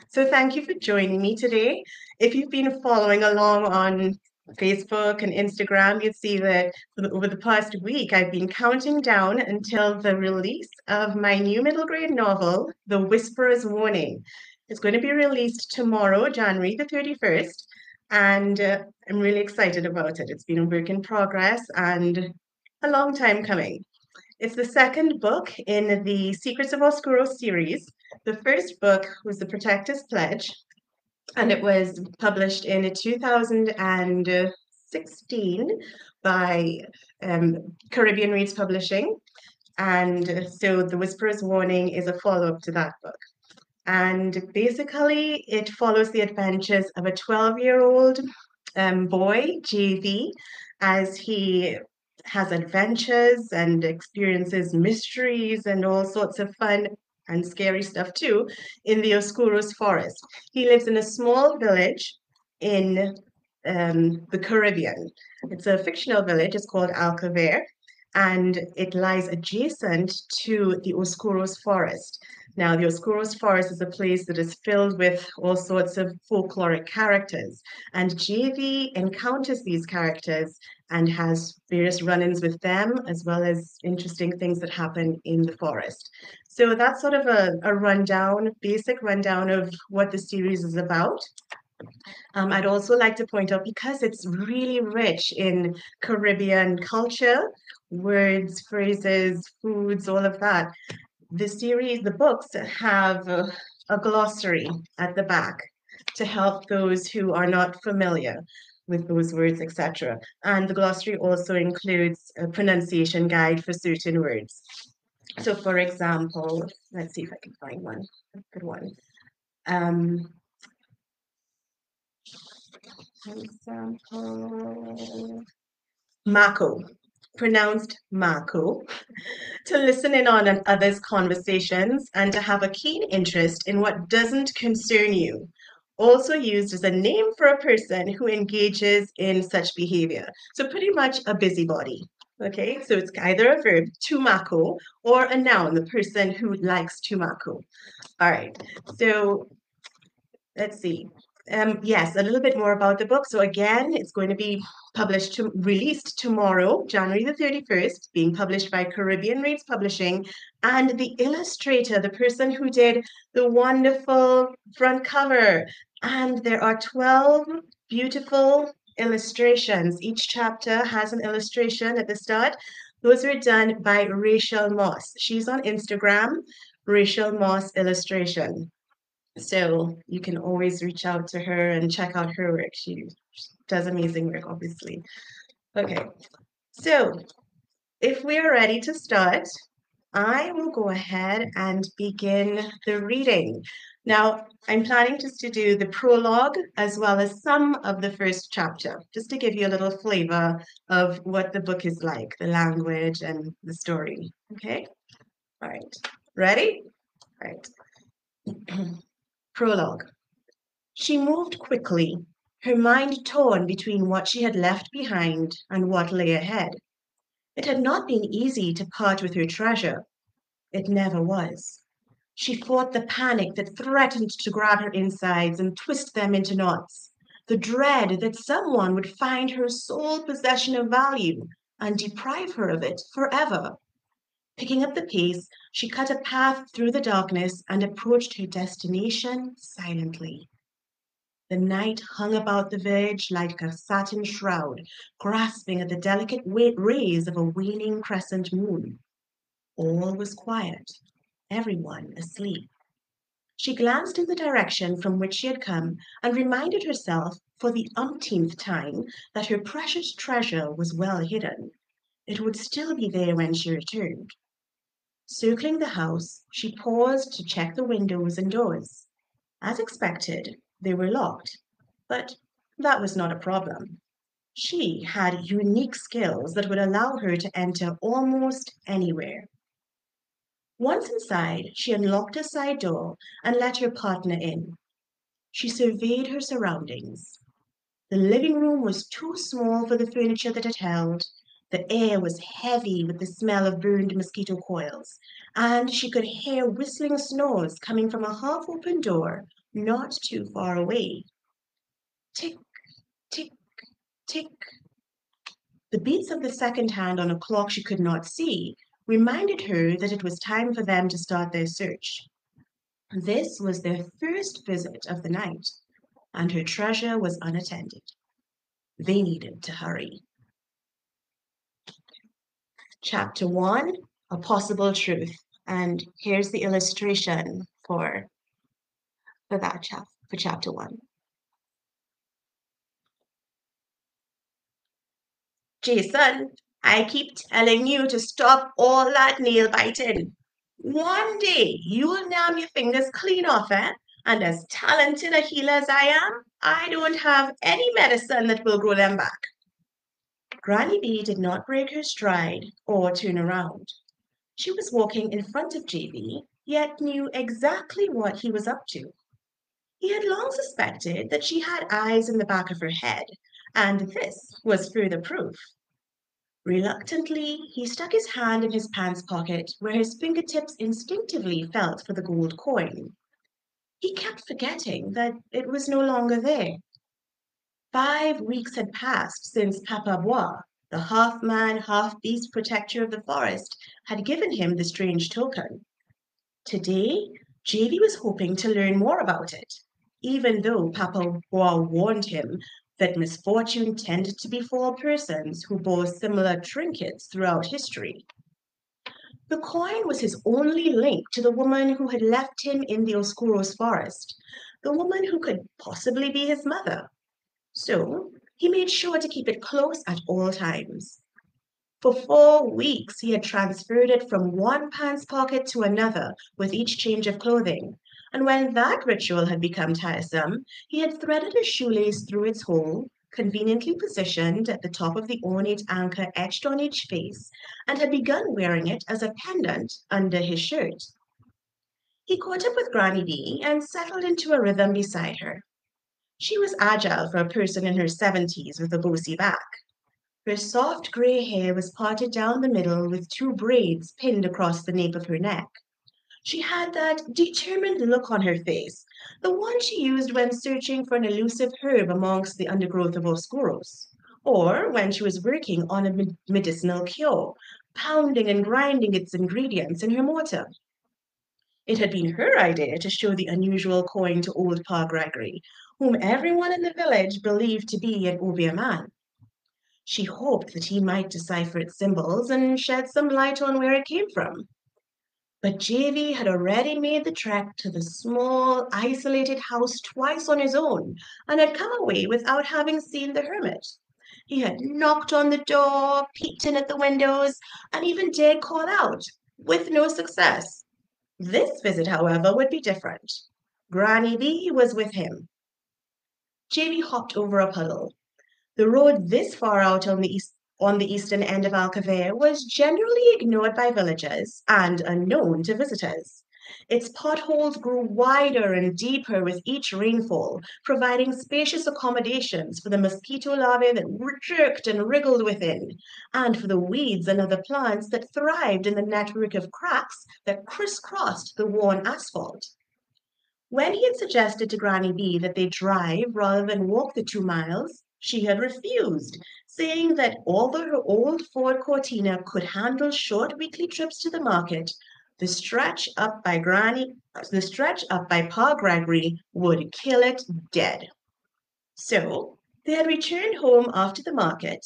So thank you for joining me today. If you've been following along on Facebook and Instagram, you'd see that over the past week, I've been counting down until the release of my new middle grade novel, The Whisperer's Warning. It's going to be released tomorrow, January the 31st, and I'm really excited about it. It's been a work in progress and a long time coming. It's the second book in the Secrets of Oscuros series. The first book was The Protector's Pledge, and it was published in 2016 by Caribbean Reads Publishing. And so The Whisperer's Warning is a follow-up to that book. And basically, it follows the adventures of a 12-year-old boy, JV, as he has adventures and experiences mysteries and all sorts of fun and scary stuff too in the Oscuros forest. He lives in a small village in the Caribbean. It's a fictional village, it's called Alcaver, and it lies adjacent to the Oscuros forest. Now, the Oscuros forest is a place that is filled with all sorts of folkloric characters, and JV encounters these characters and has various run-ins with them, as well as interesting things that happen in the forest. So that's sort of a rundown, basic rundown of what the series is about. I'd also like to point out, because it's really rich in Caribbean culture, words, phrases, foods, all of that, the books have a glossary at the back to help those who are not familiar with those words, etc. And the glossary also includes a pronunciation guide for certain words. So, for example, let's see if I can find one, a good one. Um, for example, Mako, pronounced Mako, to listen in on others' conversations and to have a keen interest in what doesn't concern you. Also used as a name for a person who engages in such behavior. So pretty much a busybody. Okay, so it's either a verb, to mako, or a noun, the person who likes to mako. All right, so let's see. Yes, a little bit more about the book. So again, it's going to be released tomorrow, January the 31st, being published by Caribbean Reads Publishing. And the illustrator, the person who did the wonderful front cover. And there are 12 beautiful illustrations. Each chapter has an illustration at the start. Those were done by Rachel Moss. She's on Instagram, Rachel Moss Illustration. So you can always reach out to her and check out her work. She does amazing work, obviously. Okay, so if we are ready to start, I will go ahead and begin the reading. Now, I'm planning just to do the prologue as well as some of the first chapter, just to give you a little flavor of what the book is like, the language and the story. Okay? All right. Ready? All right. Prologue. She moved quickly, her mind torn between what she had left behind and what lay ahead. It had not been easy to part with her treasure. It never was. She fought the panic that threatened to grab her insides and twist them into knots, the dread that someone would find her sole possession of value and deprive her of it forever. Picking up the pace, she cut a path through the darkness and approached her destination silently. The night hung about the village like a satin shroud, grasping at the delicate rays of a waning crescent moon. All was quiet, everyone asleep. She glanced in the direction from which she had come and reminded herself for the umpteenth time that her precious treasure was well hidden. It would still be there when she returned. Circling the house, she paused to check the windows and doors. As expected, they were locked, but that was not a problem. She had unique skills that would allow her to enter almost anywhere. Once inside, she unlocked a side door and let her partner in. She surveyed her surroundings. The living room was too small for the furniture that it held. The air was heavy with the smell of burned mosquito coils, and she could hear whistling snores coming from a half-open door not too far away. Tick, tick, tick. The beats of the second hand on a clock she could not see reminded her that it was time for them to start their search. This was their first visit of the night, and her treasure was unattended. They needed to hurry. Chapter 1, A Possible Truth. And here's the illustration for chapter 1. Jason, I keep telling you to stop all that nail biting. One day you'll nab your fingers clean off, eh? And as talented a healer as I am, I don't have any medicine that will grow them back. Granny Bee did not break her stride or turn around. She was walking in front of JB, yet knew exactly what he was up to. He had long suspected that she had eyes in the back of her head, and this was further proof. Reluctantly, he stuck his hand in his pants pocket where his fingertips instinctively felt for the gold coin. He kept forgetting that it was no longer there. 5 weeks had passed since Papa Bois, the half-man, half-beast protector of the forest, had given him the strange token. Today, Davy was hoping to learn more about it, even though Papa Bois warned him that misfortune tended to befall persons who bore similar trinkets throughout history. The coin was his only link to the woman who had left him in the Oscuros forest, the woman who could possibly be his mother. So he made sure to keep it close at all times. For 4 weeks, he had transferred it from one pants pocket to another with each change of clothing, and when that ritual had become tiresome, he had threaded a shoelace through its hole, conveniently positioned at the top of the ornate anchor etched on each face, and had begun wearing it as a pendant under his shirt. He caught up with Granny Bee and settled into a rhythm beside her. She was agile for a person in her 70s with a bossy back. Her soft grey hair was parted down the middle with 2 braids pinned across the nape of her neck. She had that determined look on her face, the one she used when searching for an elusive herb amongst the undergrowth of Oscuros, or when she was working on a medicinal cure, pounding and grinding its ingredients in her mortar. It had been her idea to show the unusual coin to old Pa Gregory, whom everyone in the village believed to be an Obeah man. She hoped that he might decipher its symbols and shed some light on where it came from. But Davy had already made the trek to the small, isolated house twice on his own, and had come away without having seen the hermit. He had knocked on the door, peeked in at the windows, and even dared call out, with no success. This visit, however, would be different. Granny Bee was with him. Davy hopped over a puddle. The road this far out on the eastern end of Alcaver was generally ignored by villagers and unknown to visitors. Its potholes grew wider and deeper with each rainfall, providing spacious accommodations for the mosquito larvae that jerked and wriggled within, and for the weeds and other plants that thrived in the network of cracks that crisscrossed the worn asphalt. When he had suggested to Granny Bee that they drive rather than walk the 2 miles, she had refused, saying that although her old Ford Cortina could handle short weekly trips to the market, the stretch up by Pa Gregory would kill it dead. So they had returned home after the market,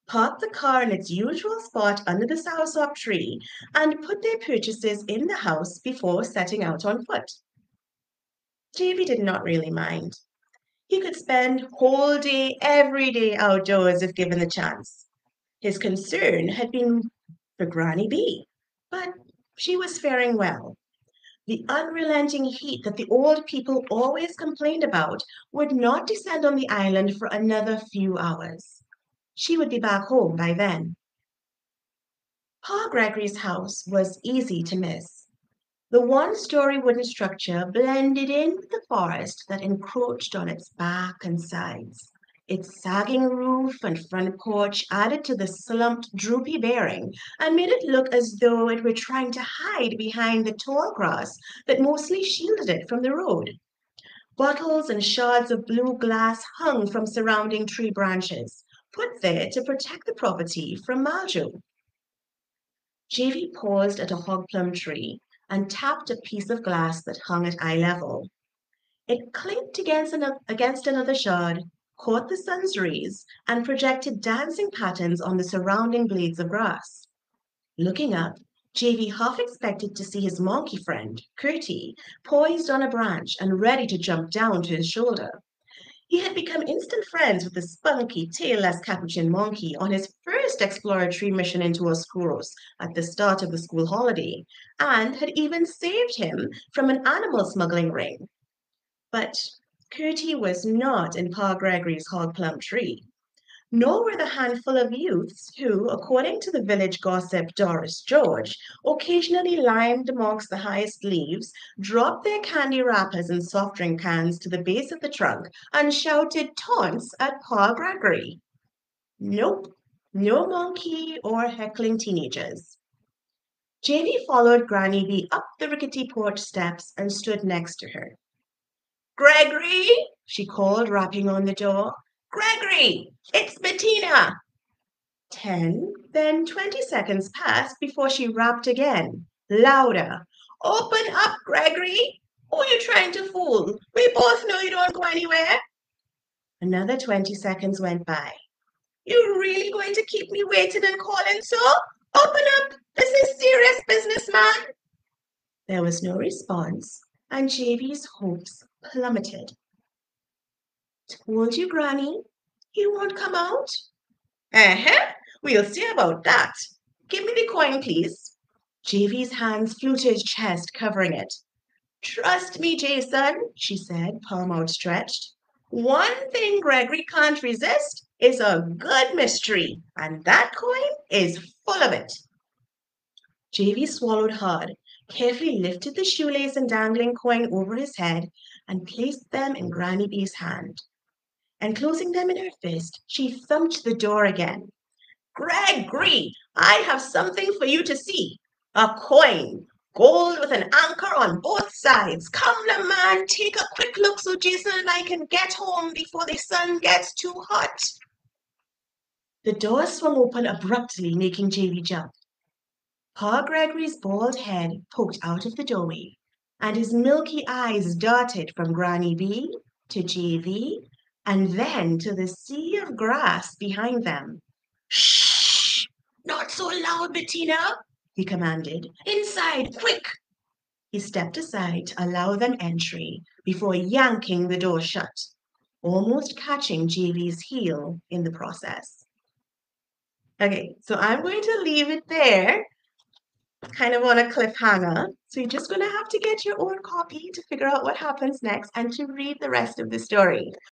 parked the car in its usual spot under the soursop tree, and put their purchases in the house before setting out on foot. Davy did not really mind. He could spend whole day every day outdoors if given the chance. His concern had been for Granny Bee, but she was faring well. The unrelenting heat that the old people always complained about would not descend on the island for another few hours. She would be back home by then. Pa Gregory's house was easy to miss. The one-story wooden structure blended in with the forest that encroached on its back and sides. Its sagging roof and front porch added to the slumped, droopy bearing and made it look as though it were trying to hide behind the tall grass that mostly shielded it from the road. Bottles and shards of blue glass hung from surrounding tree branches, put there to protect the property from mildew. JV paused at a hog plum tree and tapped a piece of glass that hung at eye level. It clinked against another shard, caught the sun's rays, and projected dancing patterns on the surrounding blades of grass. Looking up, JV half expected to see his monkey friend, Curtie, poised on a branch and ready to jump down to his shoulder. He had become instant friends with the spunky, tailless capuchin monkey on his first exploratory mission into Oscuros at the start of the school holiday, and had even saved him from an animal smuggling ring. But Curtie was not in Pa Gregory's hog plum tree, nor were the handful of youths who, according to the village gossip Doris George, occasionally limed amongst the highest leaves, dropped their candy wrappers and soft drink cans to the base of the trunk, and shouted taunts at Pa Gregory. Nope, no monkey or heckling teenagers. Jamie followed Granny B up the rickety porch steps and stood next to her. Gregory, she called, rapping on the door. Gregory, it's Bettina. 10, then 20 seconds passed before she rapped again, louder. Open up, Gregory. Who are you trying to fool? We both know you don't go anywhere. Another 20 seconds went by. You really going to keep me waiting and calling, so? Open up. This is serious business, man. There was no response, and JV's hopes plummeted. Told you, Granny. He won't come out. Uh-huh. We'll see about that. Give me the coin, please. JV's hands flew to his chest, covering it. Trust me, Jason, she said, palm outstretched. One thing Gregory can't resist is a good mystery, and that coin is full of it. JV swallowed hard, carefully lifted the shoelace and dangling coin over his head, and placed them in Granny B's hand. And closing them in her fist, she thumped the door again. Gregory, I have something for you to see. A coin, gold with an anchor on both sides. Come, the man, take a quick look so Jason and I can get home before the sun gets too hot. The door swung open abruptly, making JV jump. Pa Gregory's bald head poked out of the doorway, and his milky eyes darted from Granny B to JV, and then to the sea of grass behind them. Shh! Not so loud, Bettina, he commanded. Inside, quick! He stepped aside to allow them entry before yanking the door shut, almost catching JV's heel in the process. Okay, so I'm going to leave it there, kind of on a cliffhanger. So you're just going to have to get your own copy to figure out what happens next and to read the rest of the story.